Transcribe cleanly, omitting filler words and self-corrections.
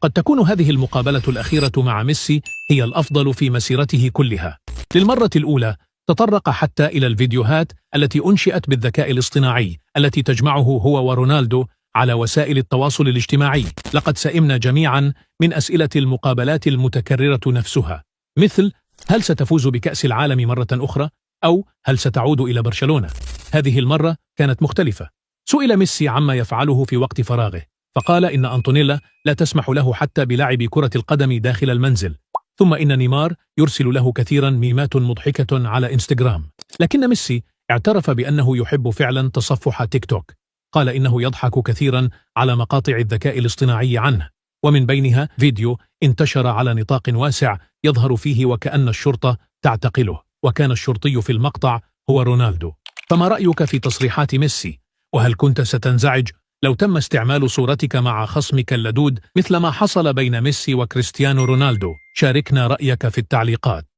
قد تكون هذه المقابلة الأخيرة مع ميسي هي الأفضل في مسيرته كلها. للمرة الأولى تطرق حتى إلى الفيديوهات التي أنشئت بالذكاء الاصطناعي التي تجمعه هو ورونالدو على وسائل التواصل الاجتماعي. لقد سئمنا جميعا من أسئلة المقابلات المتكررة نفسها، مثل: هل ستفوز بكأس العالم مرة أخرى؟ أو هل ستعود إلى برشلونة؟ هذه المرة كانت مختلفة. سئل ميسي عما يفعله في وقت فراغه، فقال إن أنطونيلا لا تسمح له حتى بلعب كرة القدم داخل المنزل، ثم إن نيمار يرسل له كثيرا ميمات مضحكة على إنستغرام. لكن ميسي اعترف بأنه يحب فعلا تصفح تيك توك. قال إنه يضحك كثيرا على مقاطع الذكاء الاصطناعي عنه، ومن بينها فيديو انتشر على نطاق واسع يظهر فيه وكأن الشرطة تعتقله، وكان الشرطي في المقطع هو رونالدو. فما رأيك في تصريحات ميسي؟ وهل كنت ستنزعج لو تم استعمال صورتك مع خصمك اللدود مثل ما حصل بين ميسي وكريستيانو رونالدو؟ شاركنا رأيك في التعليقات.